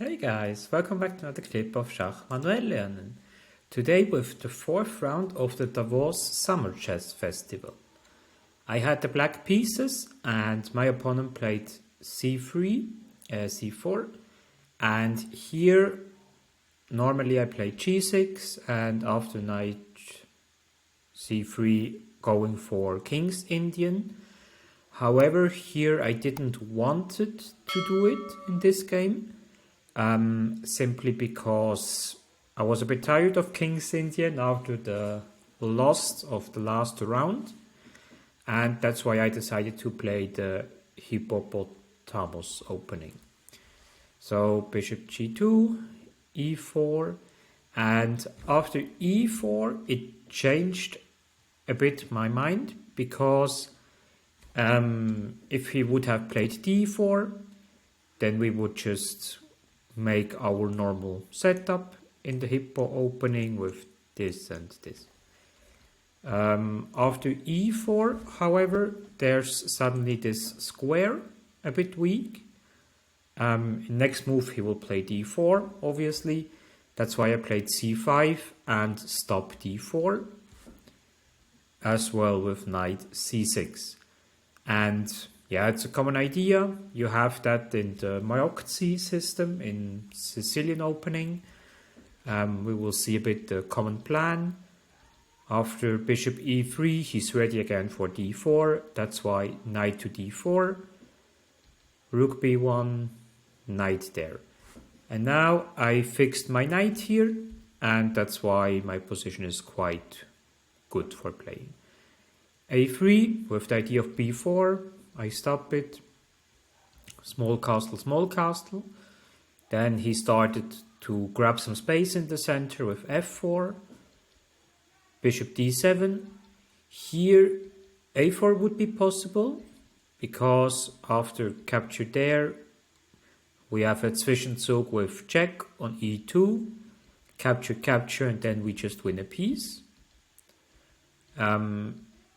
Hey guys, welcome back to another clip of Schach-manuel-lernen. Today with the fourth round of the Davos Summer Chess Festival. I had the black pieces and my opponent played c3, c4, and here normally I play g6 and after knight c3 going for King's Indian. However, here I didn't want it to do it in this game. Simply because I was a bit tired of King's Indian after the loss of the last round, and that's why I decided to play the hippopotamus opening. So bishop g2, e4, and after e4 it changed a bit my mind, because if he would have played d4, then we would just make our normal setup in the hippo opening with this and this. After e4, however, there's suddenly this square, a bit weak. Next move he will play d4, obviously. That's why I played c5 and stop d4, as well with knight c6. And yeah, it's a common idea. You have that in the Maokzi system in Sicilian opening. We will see a bit the common plan. After bishop e3, he's ready again for d4. That's why knight to d4, rook b1, knight there. And now I fixed my knight here, and that's why my position is quite good for playing. a3 with the idea of b4. I stop it, small castle. Then he started to grab some space in the center with f4, bishop d7. Here a4 would be possible, because after capture there, we have a Zwischenzug with check on e2, capture, and then we just win a piece.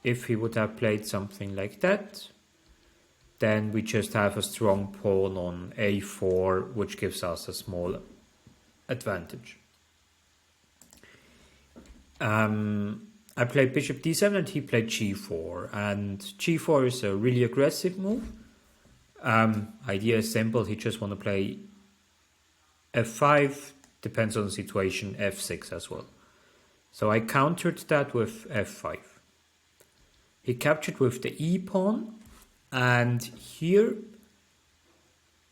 If he would have played something like that, then we just have a strong pawn on a4, which gives us a small advantage. I played bishop d7 and he played g4. And g4 is a really aggressive move. Idea is simple, he just want to play f5, depends on the situation, f6 as well. So I countered that with f5. He captured with the e pawn. And here,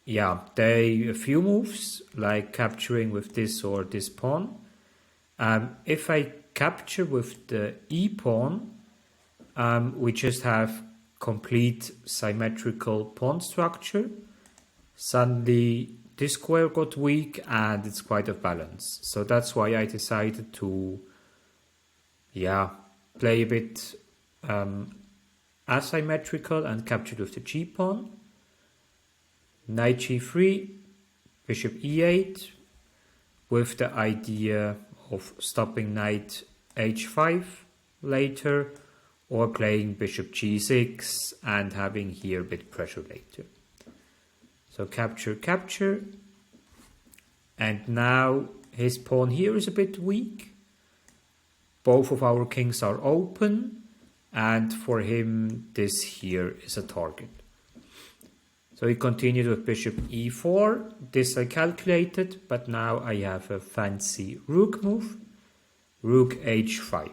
yeah, a few moves, like capturing with this or this pawn. If I capture with the e pawn, we just have complete symmetrical pawn structure. Suddenly, this square got weak and it's quite off balance. So that's why I decided to, play a bit asymmetrical and captured with the g-pawn. Knight g3, bishop e8, with the idea of stopping knight h5 later, or playing bishop g6 and having here a bit pressure later. So capture, and now his pawn here is a bit weak. Both of our kings are open, and for him, this here is a target. So he continued with bishop e4. This I calculated, but now I have a fancy rook move. Rook h5.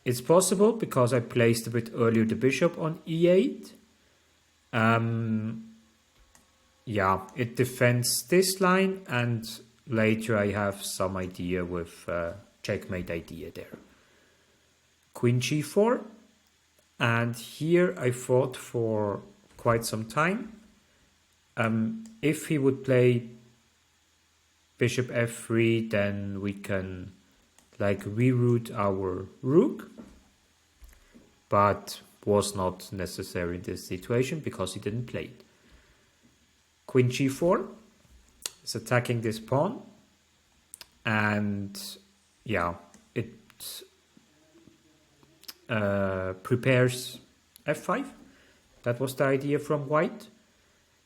It's possible because I placed a bit earlier the bishop on e8. It defends this line, and later I have some idea with checkmate idea there. Queen g4, and here I fought for quite some time. If he would play bishop f3, then we can reroute our rook, but was not necessary in this situation because he didn't play it. Queen g4 is attacking this pawn, and it prepares f5. That was the idea from white.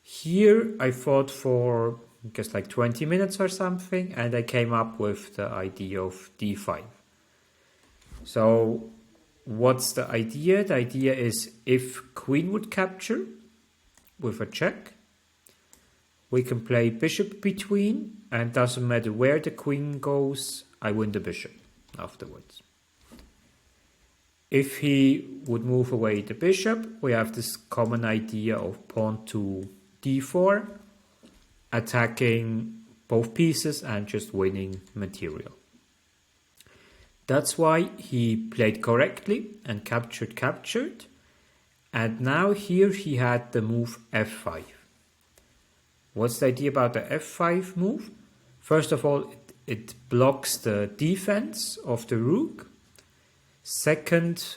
Here I fought for just like 20 minutes or something, and I came up with the idea of d5. So what's the idea? The idea is if queen would capture with a check, we can play bishop between, and doesn't matter where the queen goes, I win the bishop afterwards. If he would move away the bishop, we have this common idea of pawn to d4, attacking both pieces and just winning material. That's why he played correctly and captured. And now here he had the move f5. What's the idea about the f5 move? First of all, it blocks the defense of the rook. Second,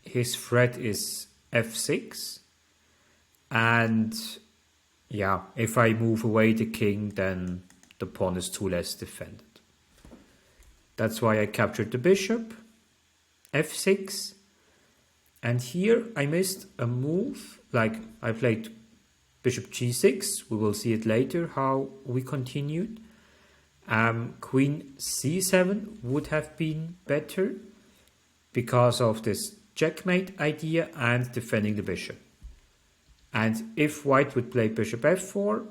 his threat is f6. And yeah, if I move away the king, then the pawn is too less defended. That's why I captured the bishop, f6. And here I missed a move, like I played bishop g6. We will see it later how we continued. Queen c7 would have been better because of this checkmate idea and defending the bishop. And if white would play bishop f4,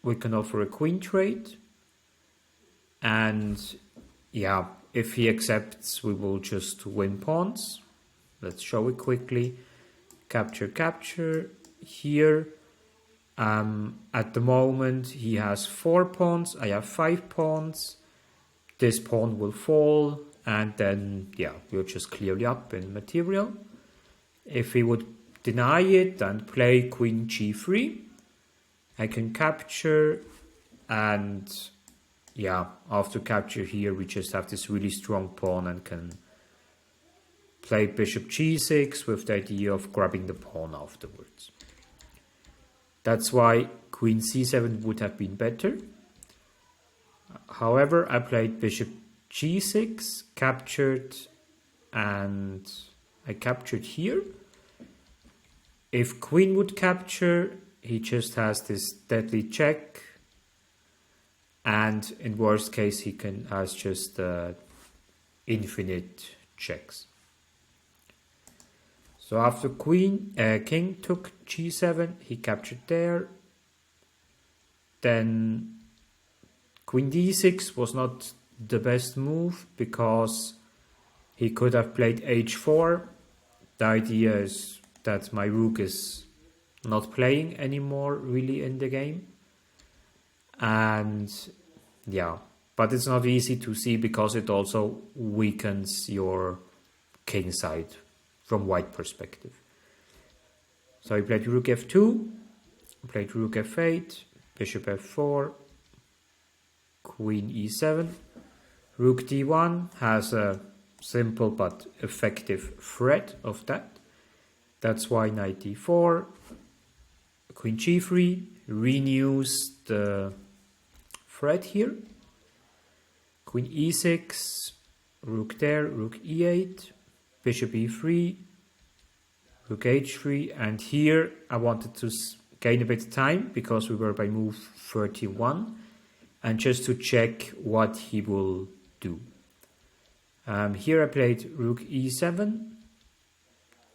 we can offer a queen trade. And yeah, if he accepts, we will just win pawns. Let's show it quickly. Capture. Here, at the moment, he has 4 pawns. I have 5 pawns. This pawn will fall. And then, yeah, we're just clearly up in material. If he would deny it and play queen g3, I can capture. And yeah, after capture here, we just have this really strong pawn and can play bishop g6 with the idea of grabbing the pawn afterwards. That's why queen c7 would have been better. However, I played bishop g6, captured, and I captured here. If queen would capture, he just has this deadly check. And in worst case, he has just infinite checks. So after king took g7, he captured there. Then queen d6 was not the best move because he could have played h4. The idea is that my rook is not playing anymore really in the game. And yeah, but it's not easy to see because it also weakens your king side from white perspective. So he played rook f2, played rook f8, bishop f4, queen e7, rook d1 has a simple but effective threat of that. That's why knight d4, queen g3 renews the threat here. Queen e6, rook there, rook e8, bishop e3, rook h3, and here I wanted to gain a bit of time because we were by move 31 and just to check what he will do. Here I played rook e7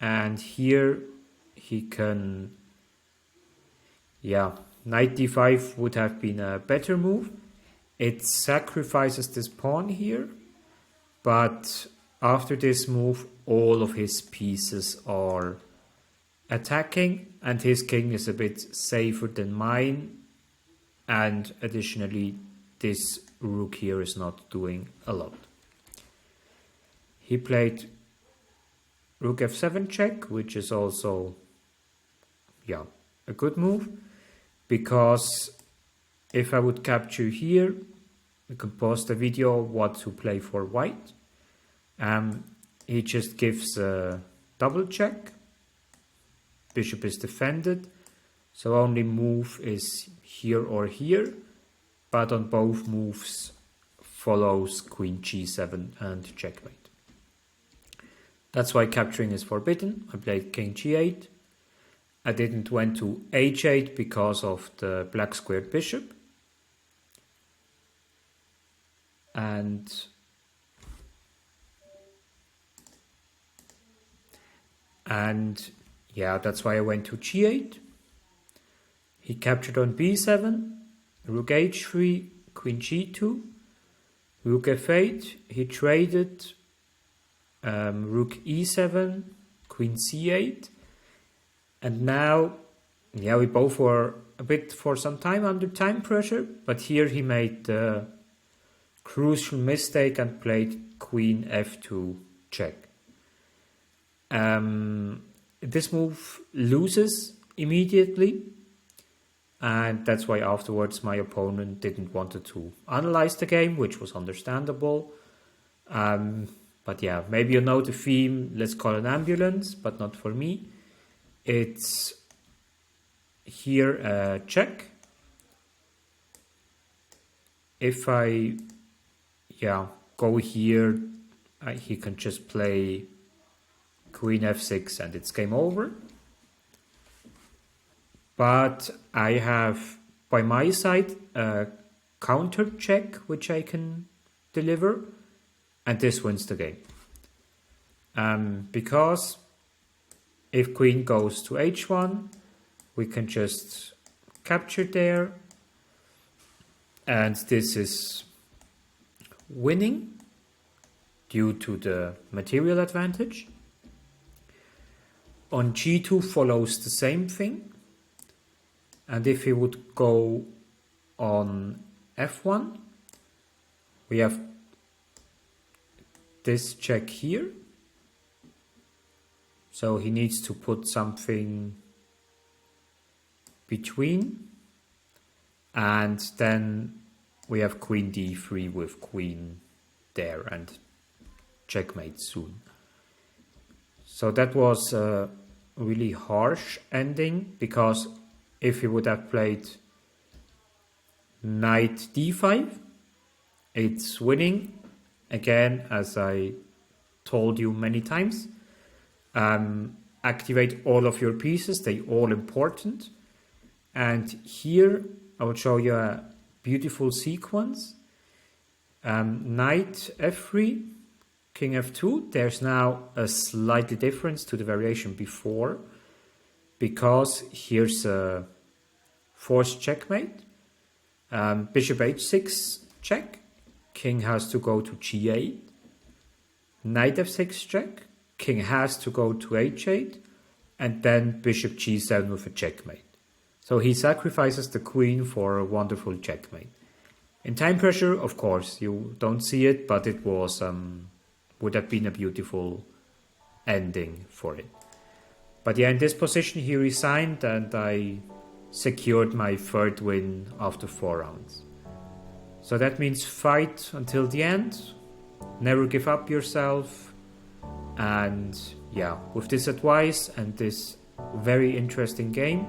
and here he can, knight d5 would have been a better move. It sacrifices this pawn here, but after this move all of his pieces are attacking and his king is a bit safer than mine, and additionally this rook here is not doing a lot. He played rook f7 check, which is also a good move, because if I would capture here, we can pause the video what to play for white. He just gives a double check, bishop is defended, so only move is here or here, but on both moves follows queen g7 and checkmate. That's why capturing is forbidden. I played king g8. I didn't went to h8 because of the black squared bishop. and yeah, that's why I went to g8. He captured on b7, rook h3, queen g2, rook f8. He traded rook e7, queen c8, and now, yeah, we both were a bit for some time under time pressure, but here he made the crucial mistake and played queen f2 check. This move loses immediately, and that's why afterwards my opponent didn't want to analyze the game, which was understandable. But yeah, maybe you know the theme, let's call an ambulance, but not for me. It's here check. If I go here, he can just play queen f6 and it's game over. But I have by my side a counter check which I can deliver, and this wins the game. Because if queen goes to h1, we can just capture there, and this is winning due to the material advantage. On g2 follows the same thing, and if he would go on f1, we have this check here. So he needs to put something between, and then we have queen d3 with queen there and checkmate soon. So that was a really harsh ending, because if he would have played knight d5, it's winning again, as I told you many times. Activate all of your pieces, they all important. And here I will show you a beautiful sequence. Knight f3, king f2. There's now a slightly difference to the variation before, because here's a forced checkmate. Bishop h6 check, king has to go to g8. Knight f6 check, king has to go to h8, and then bishop g7 with a checkmate. So he sacrifices the queen for a wonderful checkmate. In time pressure, of course, you don't see it, but it was would have been a beautiful ending for it. But yeah, in this position he resigned, and I secured my third win after 4 rounds. So that means fight until the end, never give up yourself, and yeah, with this advice and this very interesting game,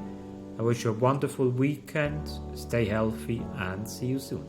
I wish you a wonderful weekend, stay healthy, and see you soon.